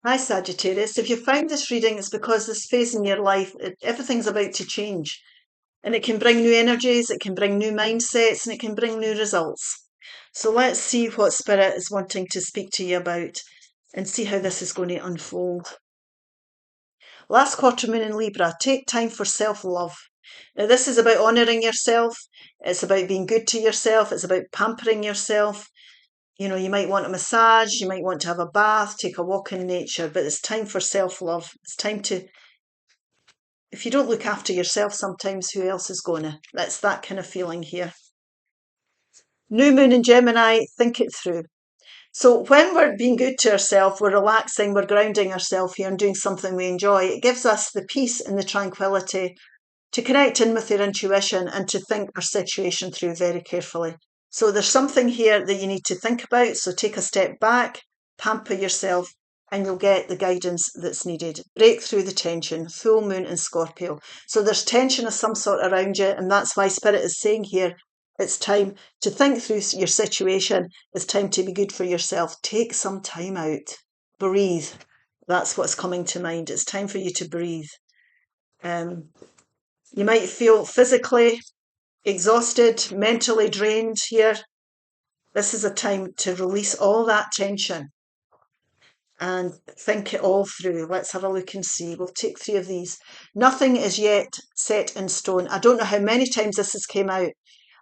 Hi Sagittarius, if you found this reading, it's because this phase in your life, everything's about to change. And it can bring new energies, it can bring new mindsets, and it can bring new results. So let's see what Spirit is wanting to speak to you about and see how this is going to unfold. Last quarter moon in Libra, take time for self-love. Now this is about honouring yourself, it's about being good to yourself, it's about pampering yourself. You know, you might want a massage, you might want to have a bath, take a walk in nature, but it's time for self-love. It's time to, if you don't look after yourself sometimes, who else is going to? That's that kind of feeling here. New moon in Gemini, think it through. So when we're being good to ourselves, we're relaxing, we're grounding ourselves here and doing something we enjoy, it gives us the peace and the tranquility to connect in with your intuition and to think our situation through very carefully. So there's something here that you need to think about. So take a step back, pamper yourself, and you'll get the guidance that's needed. Break through the tension, full moon in Scorpio. So there's tension of some sort around you, and that's why Spirit is saying here, it's time to think through your situation. It's time to be good for yourself. Take some time out. Breathe. That's what's coming to mind. It's time for you to breathe. You might feel physically exhausted, mentally drained here. This is a time to release all that tension and think it all through. Let's have a look and see. We'll take 3 of these. Nothing is yet set in stone. I don't know how many times this has came out.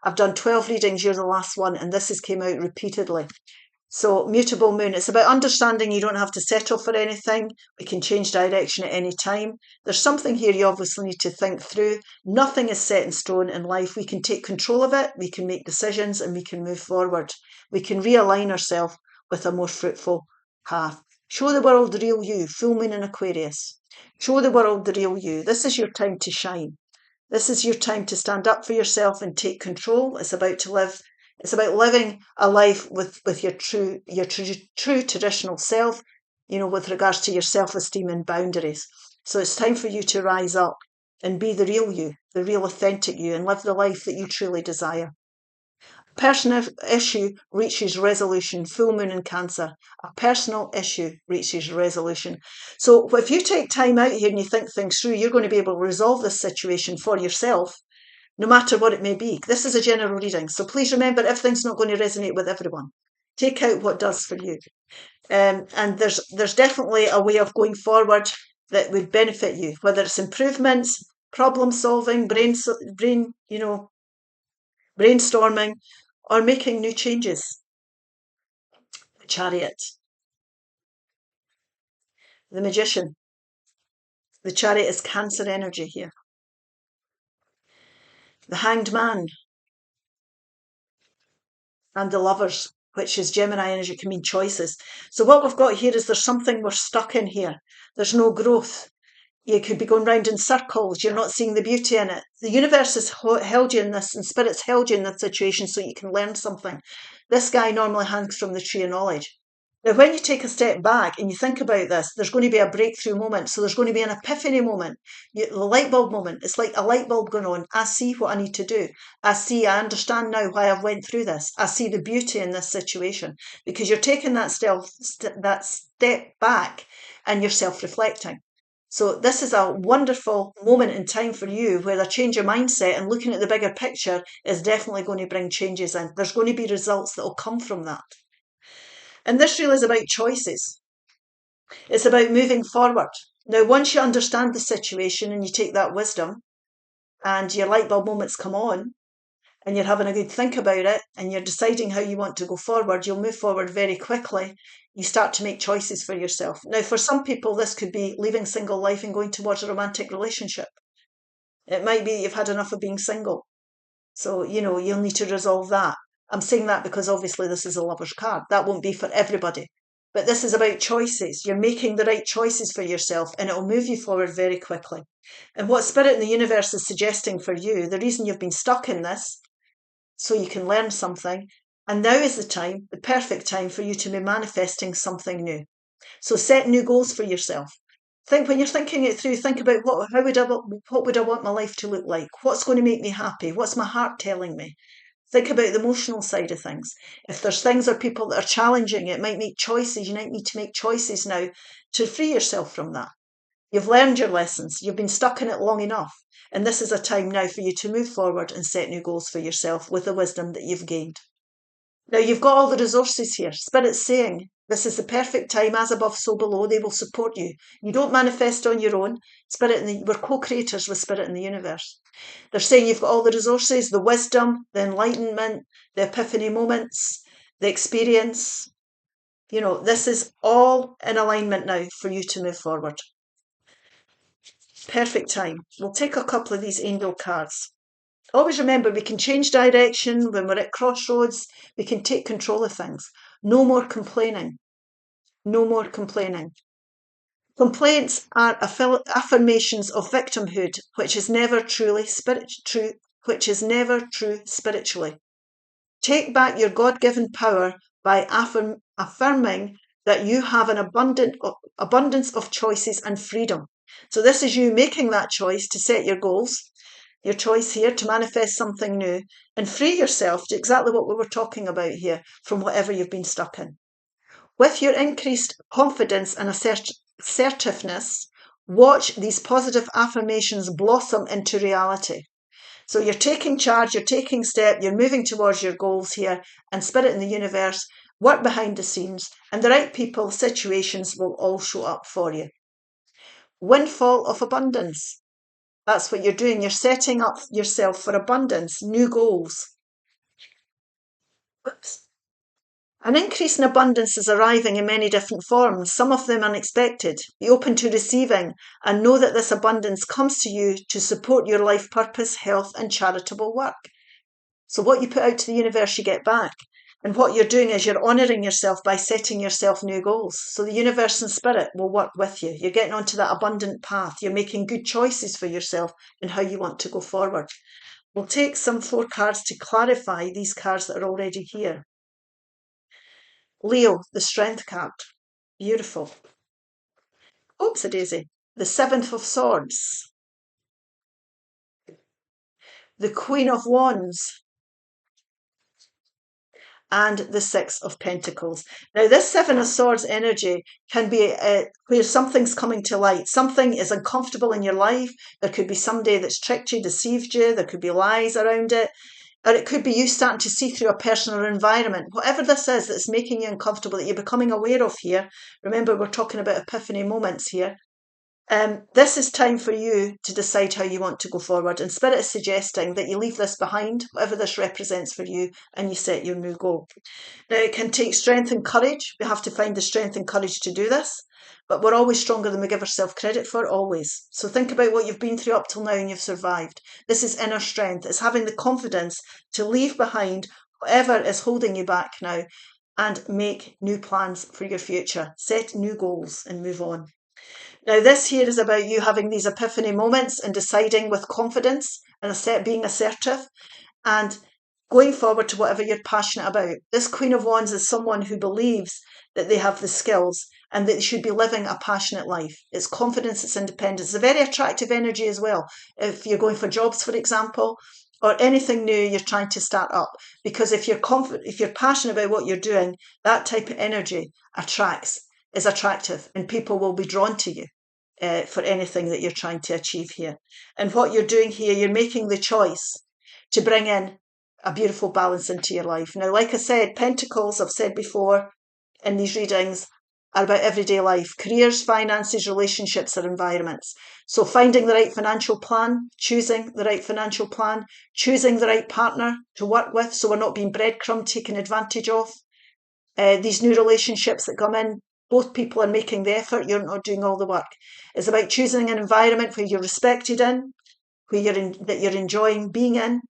I've done 12 readings, you're the last one, and this has came out repeatedly. So mutable moon, it's about understanding you don't have to settle for anything. We can change direction at any time. There's something here you obviously need to think through. Nothing is set in stone in life. We can take control of it, we can make decisions, and we can move forward. We can realign ourselves with a more fruitful path. Show the world the real you, full moon in Aquarius. Show the world the real you. This is your time to shine. This is your time to stand up for yourself and take control. It's about living a life with your true traditional self, you know, with regards to your self-esteem and boundaries. So it's time for you to rise up and be the real you, the real authentic you, and live the life that you truly desire. A personal issue reaches resolution, full moon in Cancer. A personal issue reaches resolution. So if you take time out here and you think things through, you're going to be able to resolve this situation for yourself, no matter what it may be. This is a general reading, so please remember everything's not going to resonate with everyone. Take out what does for you. And there's definitely a way of going forward that would benefit you, whether it's improvements, problem solving, brainstorming, or making new changes. The Chariot, the Magician. The Chariot is Cancer energy here. The Hanged Man and the Lovers, which is Gemini energy, can mean choices. So what we've got here is there's something we're stuck in here. There's no growth. You could be going round in circles. You're not seeing the beauty in it. The universe has held you in this, and Spirit's held you in this situation so you can learn something. This guy normally hangs from the tree of knowledge. Now, when you take a step back and you think about this, there's going to be a breakthrough moment. So there's going to be an epiphany moment, the light bulb moment. It's like a light bulb going on. I see what I need to do. I understand now why I've went through this. I see the beauty in this situation, because you're taking that step back and you're self-reflecting. So this is a wonderful moment in time for you where a change of mindset and looking at the bigger picture is definitely going to bring changes in. There's going to be results that will come from that. And this really is about choices. It's about moving forward. Now, once you understand the situation and you take that wisdom and your light bulb moments come on and you're having a good think about it and you're deciding how you want to go forward, you'll move forward very quickly. You start to make choices for yourself. Now, for some people, this could be leaving single life and going towards a romantic relationship. It might be you've had enough of being single. So, you know, you'll need to resolve that. I'm saying that because obviously this is a lover's card. That won't be for everybody. But this is about choices. You're making the right choices for yourself and it'll move you forward very quickly. And what Spirit in the universe is suggesting for you, the reason you've been stuck in this, so you can learn something. And now is the time, the perfect time for you to be manifesting something new. So set new goals for yourself. When you're thinking it through, think about what would I want my life to look like? What's going to make me happy? What's my heart telling me? Think about the emotional side of things. If there's things or people that are challenging, it might make choices. You might need to make choices now to free yourself from that. You've learned your lessons. You've been stuck in it long enough. And this is a time now for you to move forward and set new goals for yourself with the wisdom that you've gained. Now, you've got all the resources here. Spirit's saying this is the perfect time, as above, so below. They will support you. You don't manifest on your own. We're co-creators with Spirit in the universe. They're saying you've got all the resources, the wisdom, the enlightenment, the epiphany moments, the experience. You know, this is all in alignment now for you to move forward. Perfect time. We'll take a couple of these angel cards. Always remember, we can change direction when we're at crossroads. We can take control of things. No more complaining. No more complaining. Complaints are affirmations of victimhood, which is never true spiritually. Take back your God-given power by affirming that you have an abundance of choices and freedom. So this is you making that choice to set your goals. Your choice here to manifest something new and free yourself to exactly what we were talking about here from whatever you've been stuck in. With your increased confidence and assertiveness, watch these positive affirmations blossom into reality. So you're taking charge, you're taking step, you're moving towards your goals here, and Spirit in the universe, work behind the scenes, and the right people, situations will all show up for you. Windfall of abundance. That's what you're doing. You're setting up yourself for abundance, new goals. Oops. An increase in abundance is arriving in many different forms, some of them unexpected. Be open to receiving and know that this abundance comes to you to support your life purpose, health, and charitable work. So what you put out to the universe, you get back. And what you're doing is you're honouring yourself by setting yourself new goals. So the universe and spirit will work with you. You're getting onto that abundant path. You're making good choices for yourself and how you want to go forward. We'll take some 4 cards to clarify these cards that are already here. Leo, the Strength card. Beautiful. Oopsie daisy. The 7th of Swords. The Queen of Wands. And the 6 of Pentacles. Now, this 7 of Swords energy can be where something's coming to light. Something is uncomfortable in your life. There could be somebody that's tricked you, deceived you. There could be lies around it. Or it could be you starting to see through a person or environment. Whatever this is that's making you uncomfortable, that you're becoming aware of here. Remember, we're talking about epiphany moments here. This is time for you to decide how you want to go forward. And Spirit is suggesting that you leave this behind, whatever this represents for you, and you set your new goal. Now, it can take strength and courage. We have to find the strength and courage to do this. But we're always stronger than we give ourselves credit for, always. So think about what you've been through up till now and you've survived. This is inner strength. It's having the confidence to leave behind whatever is holding you back now and make new plans for your future. Set new goals and move on. Now, this here is about you having these epiphany moments and deciding with confidence and being assertive and going forward to whatever you're passionate about. This Queen of Wands is someone who believes that they have the skills and that they should be living a passionate life. It's confidence, it's independence. It's a very attractive energy as well. If you're going for jobs, for example, or anything new you're trying to start up. Because if you're passionate about what you're doing, that type of energy is attractive, and people will be drawn to you. For anything that you're trying to achieve here. And what you're doing here, you're making the choice to bring in a beautiful balance into your life. Now, like I said, Pentacles, I've said before in these readings, are about everyday life, careers, finances, relationships, or environments. So finding the right financial plan, choosing the right financial plan, choosing the right partner to work with so we're not being breadcrumbed, taken advantage of. These new relationships that come in, both people are making the effort, you're not doing all the work. It's about choosing an environment where you're respected in, that you're enjoying being in,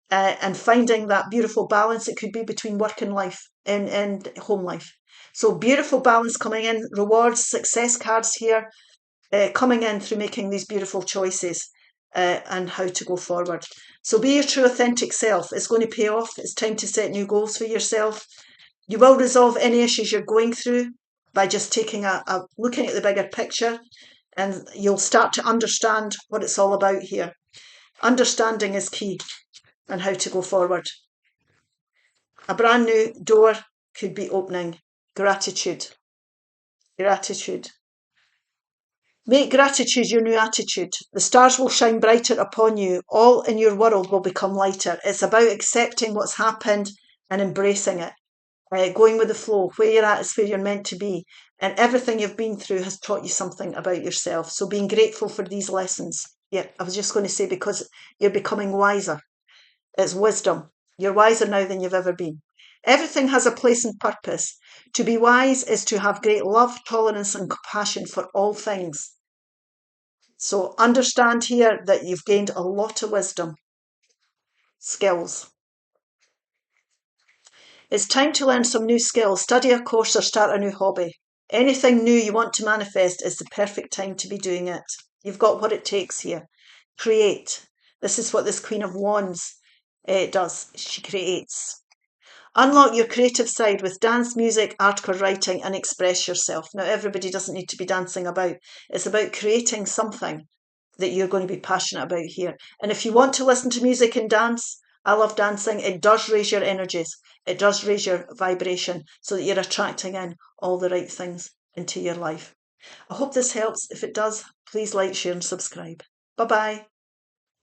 and finding that beautiful balance. It could be between work and life and home life. So beautiful balance coming in, rewards, success cards here, coming in through making these beautiful choices and how to go forward. So be your true authentic self. It's going to pay off. It's time to set new goals for yourself. You will resolve any issues you're going through by just taking looking at the bigger picture, and you'll start to understand what it's all about here. Understanding is key and how to go forward. A brand new door could be opening. Gratitude. Gratitude. Make gratitude your new attitude. The stars will shine brighter upon you. All in your world will become lighter. It's about accepting what's happened and embracing it. Going with the flow. Where you're at is where you're meant to be. And everything you've been through has taught you something about yourself. So being grateful for these lessons. Yeah, I was just going to say, because you're becoming wiser. It's wisdom. You're wiser now than you've ever been. Everything has a place and purpose. To be wise is to have great love, tolerance, and compassion for all things. So understand here that you've gained a lot of wisdom, skills. It's time to learn some new skills, study a course, or start a new hobby. Anything new you want to manifest is the perfect time to be doing it. You've got what it takes here. Create. This is what this Queen of Wands does. She creates. Unlock your creative side with dance, music, art, or writing, and express yourself. Now, everybody doesn't need to be dancing about. It's about creating something that you're going to be passionate about here. And if you want to listen to music and dance, I love dancing. It does raise your energies. It does raise your vibration so that you're attracting in all the right things into your life. I hope this helps. If it does, please like, share, and subscribe. Bye-bye.